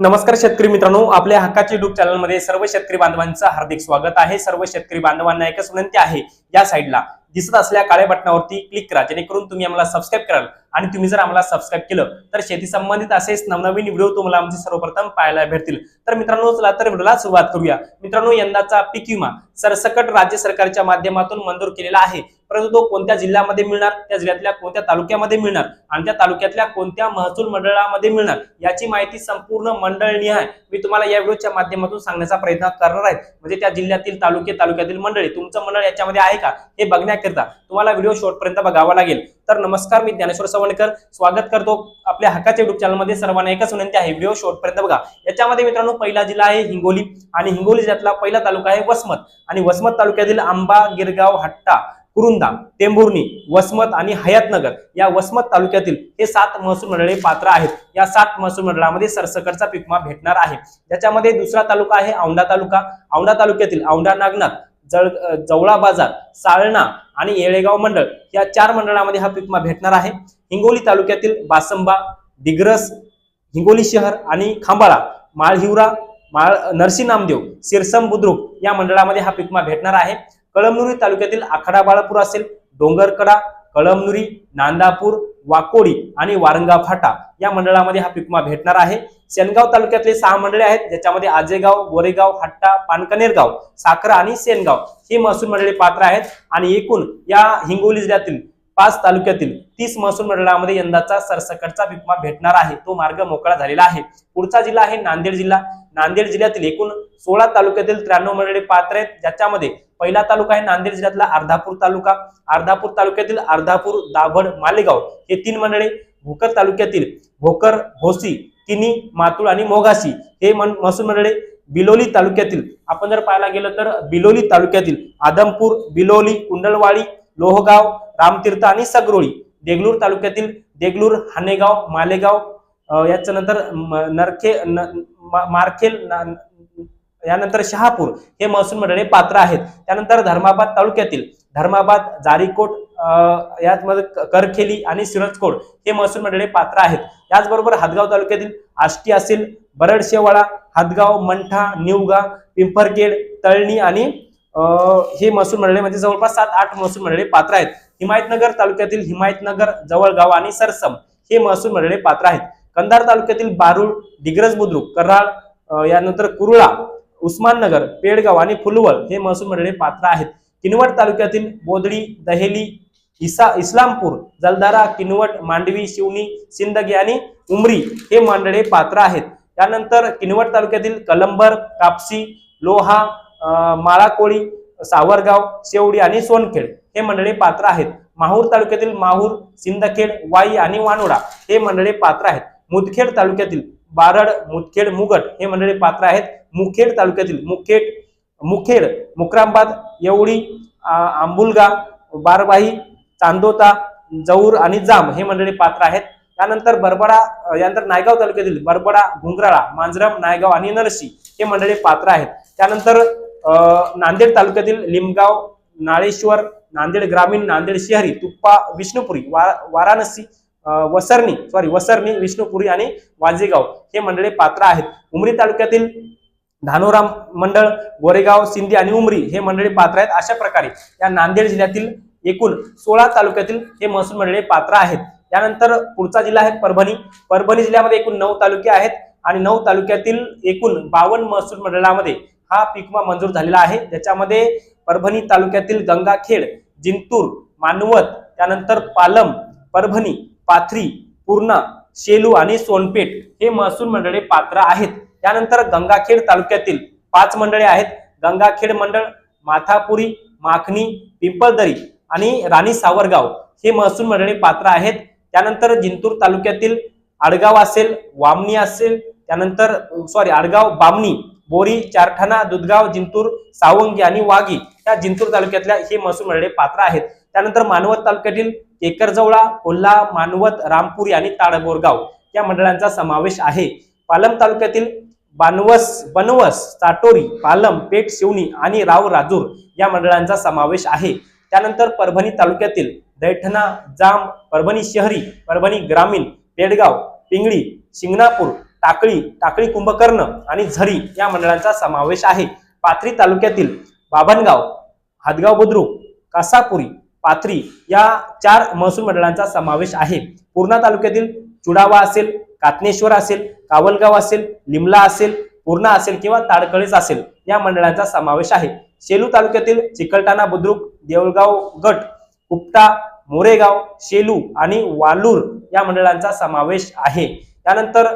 नमस्कार शेतकरी मित्रांनो, आपल्या हक्काच्या युट्यूब चॅनलमध्ये सर्व शेतकरी बांधवांचं हार्दिक स्वागत आहे। सर्व शेतकरी बांधवांना एकच विनंती आहे, या साईडला दिसत असलेल्या काळ्या बटनावरती क्लिक करा, जेणेकरून तुम्ही आम्हाला सबस्क्राइब कराल। आणि तुम्ही जर आम्हाला सबस्क्राइब केलं तर शेती संबंधित असेच नवनवीन व्हिडिओ तुम्हाला आमचे सर्वप्रथम पाहायला भेटतील। तर मित्रांनो, चला तर व्हिडिओला सुरुवात करूया। मित्रांनो, यंदाचा पीक विमा सरसकट राज्य सरकारच्या माध्यमातून मंजूर केलेला आहे, परंतु तो कोणत्या जिल्ह्यामध्ये मिळणार, त्या जिल्ह्यातल्या कोणत्या तालुक्यामध्ये मिळणार आणि त्या तालुक्यातल्या कोणत्या महसूल मंडळामध्ये मिळणार याची माहिती संपूर्ण मंडळनिहाय मी तुम्हाला या व्हिडिओच्या माध्यमातून सांगण्याचा प्रयत्न करणार आहे। म्हणजे त्या जिल्ह्यातील तालुक्यातील मंडळी, तुमचं मंडळ याच्यामध्ये आहे का हे बघण्याकरिता तुम्हाला व्हिडिओ शेवटपर्यंत बघावा लागेल। तर नमस्कार, मी ज्ञानेश्वर सवणकर स्वागत करतो आपल्या हक्काच्या युट्यूब चॅनलमध्ये। सर्वांना एकच विनंती आहे, व्हिडिओ शेवटपर्यंत बघा। याच्यामध्ये मित्रांनो, पहिला जिल्हा आहे हिंगोली आणि हिंगोली जिल्ह्यातला पहिला तालुका आहे वसमत आणि वसमत तालुक्यातील आंबा, गिरगाव, हट्टा, कुरुंदा, टेंभुर्णी, वसमत आणि हयातनगर या वसमत तालुक्यातील हे 7 महसूल मंडळे पात्र आहेत। या 7 महसूल मंडळामध्ये सरसकटचा पीक विमा भेटणार आहे। त्याच्यामध्ये दुसरा तालुका आहे औंढा तालुका। औंढा तालुक्यातील औंढा, नागनाथ, जवळा बाजार, साळणा आणि येळेगाव मंडळ या 4 मंडळामध्ये हा पीक विमा भेटणार आहे। हिंगोली तालुक्यातील बासंबा, दिग्रस, हिंगोली शहर आणि खांबाळा, माळहिवरा, नरसी नामदेव, सिरसम, बुद्रुक या मंडळामध्ये हा पीक विमा भेटणार आहे। कळमनुरी तालुक्यातील आखाडा बाळापूर असेल, डोंगरकडा, कळमनुरी, नांदापूर, वाकोडी आणि वारंगा फाटा या मंडळामध्ये हा पीक विमा भेटणार आहे। सेनगाव तालुक्यातले 6 मंडळे आहेत, ज्याच्यामध्ये आजेगाव, गोरेगाव, हट्टा, पानकनेरगाव, साखरा आणि सेनगाव ही महसूल मंडळे पात्र आहेत। आणि एकूण या हिंगोली जिल्ह्यातील 5 तालुक्यातील 30 महसूल मंडळामध्ये यंदाचा सरसकटचा पीक विमा भेटणार आहे, तो मार्ग मोकळा झालेला आहे। पुढचा जिल्हा आहे नांदेड जिल्हा। नांदेड जिल्ह्यातील एकूण 16 तालुक्यातील 93 मंडळे पात्र आहेत, ज्याच्यामध्ये पहिला तालुका आहे नांदेड जिल्ह्यातला अर्धापूर तालुका। अर्धापूर तालुक्यातील अर्धापूर, दाभड, मालेगाव हे 3 मंडळे। भोकर तालुक्यातील भोकर, भोसी, किनी, मातूळ आणि मोगाशी हे महसूल मंडळे। बिलोली तालुक्यातील आपण जर पाहायला गेलं तर बिलोली तालुक्यातील आदमपूर, बिलोली, कुंडलवाडी, लोहगाव, रामतीर्थ आणि सगरोळी। देगलूर तालुक्यातील देगलूर, हानेगाव, मालेगाव याच्या नंतर मारखेल, यानंतर शहापूर हे महसूल मंडळे पात्र आहेत। त्यानंतर धर्माबाद तालुक्यातील धर्माबाद, जारीकोट, यामध्ये करखेली आणि सिरजकोड हे महसूल मंडळे पात्र आहेत। याचबरोबर हातगाव तालुक्यातील आष्टी असेल, बरडशेवाळा, हातगाव, मंठा, निवगा, पिंपरखेड, तळणी आणि हे महसूल मंडळे म्हणजे जवळपास 7-8 महसूल मंडळे पात्र आहेत। हिमायतनगर तालुक्यातील हिमायतनगर, जवळगाव आणि सरसम हे महसूल मंडळे पात्र आहेत। कंधार तालुक्यातील बारूळ, दिग्रस, बुद्रुक, कराड, यानंतर कुरुळा, उस्माननगर, पेडगाव आणि फुलवळ हे महसूल मंडळे पात्र आहेत। किनवट तालुक्यातील बोदडी, दहेली, इस्लामपूर, जलदारा, किनवट, मांडवी, शिवनी, सिंदगी आणि उमरी हे मंडळे पात्र आहेत। त्यानंतर किनवट तालुक्यातील कलंबर, कापसी, लोहा, माळाकोळी, सावरगाव, शेवडी आणि सोनखेड हे मंडळे पात्र आहेत। माहूर तालुक्यातील माहूर, सिंदखेड, वाई आणि वानोडा हे मंडळे पात्र आहेत। मुदखेड तालुक्यातील बारड, मुदखेड, मुगट हे मंडळे पात्र आहेत। मुखेड तालुक्यातील मुखेड, मुक्रांबाद, येवडी, आंबुलगा, बारवाही, चांदोता, जऊर आणि जाम हे मंडळे पात्र आहेत। त्यानंतर यानंतर नायगाव तालुक्यातील बरबडा, घुंगराळा, मांजरम, नायगाव आणि नरसी हे मंडळे पात्र आहेत। त्यानंतर नांदेड तालुक्यातील लिमगाव, नाळेश्वर, नांदेड ग्रामीण, नांदेड शहरी, तुप्पा, विष्णुपुरी, वाराणसी, वसरणी, विष्णुपुरी आणि वाजेगाव हे मंडळे पात्र आहेत। उमरी तालुक्यातील धानोरा मंडळ, गोरेगाव, सिंधी आणि उमरी हे मंडळे पात्र आहेत। अशा प्रकारे या नांदेड जिल्ह्यातील एकूण 16 तालुक्यातील हे महसूल मंडळे पात्र आहेत। त्यानंतर पुढचा जिल्हा आहे परभणी। परभणी जिल्ह्यामध्ये एकूण 9 तालुके आहेत आणि 9 तालुक्यातील एकूण 52 महसूल मंडळामध्ये हा पीक विमा मंजूर झालेला आहे। ज्याच्यामध्ये परभणी तालुक्यातील गंगाखेड, जिंतूर, मानवत, त्यानंतर पालम, परभणी, पाथरी, पूर्णा, शेलू आणि सोनपेठ हे महसूल मंडळे पात्र आहेत। त्यानंतर गंगाखेड तालुक्यातील 5 मंडळे आहेत। गंगाखेड मंडळ, माथापुरी, माखणी, पिंपळदरी आणि राणी सावरगाव हे महसूल मंडळे पात्र आहेत। त्यानंतर जिंतूर तालुक्यातील आडगाव असेल, वामणी असेल, त्यानंतर आडगाव, बामणी, बोरी, चारठाणा, दुधगाव, जिंतूर, सावंगी आणि वाघी या जिंतूर तालुक्यातल्या हे महसूल मंडळे पात्र आहेत। त्यानंतर मानवत तालुक्यातील केकरजवळा, कोल्हा, मानवत, रामपुरी आणि ताडबोरगाव या मंडळांचा समावेश आहे। पालम तालुक्यातील बनवस, चाटोरी, पालम, पेठ, शिवणी आणि राव राजूर या मंडळांचा समावेश आहे। त्यानंतर परभणी तालुक्यातील दैठणा, जाम, परभणी शहरी, परभणी ग्रामीण, पेडगाव, पिंगळी, शिंगणापूर, टाकळी कुंभकर्ण आणि झरी या मंडळांचा समावेश आहे. पाथरी तालुक्यातील बाभनगाव, हादगाव बुद्रुक, कासापुरी, पाथरी या 4 महसूल मंडळांचा समावेश आहे. पूर्णा तालुक्यातील चुडावा असेल, कातनेश्वर असेल, कावलगाव असेल, लिमला असेल, पूर्णा असेल किंवा ताडकळेच असेल या मंडळांचा समावेश आहे. सेलू तालुक्यातील चिकलठाणा बुद्रुक, देऊळगाव गट, कुपटा, मोरेगाव, शेलू आणि वालूर या मंडळांचा समावेश आहे. त्यानंतर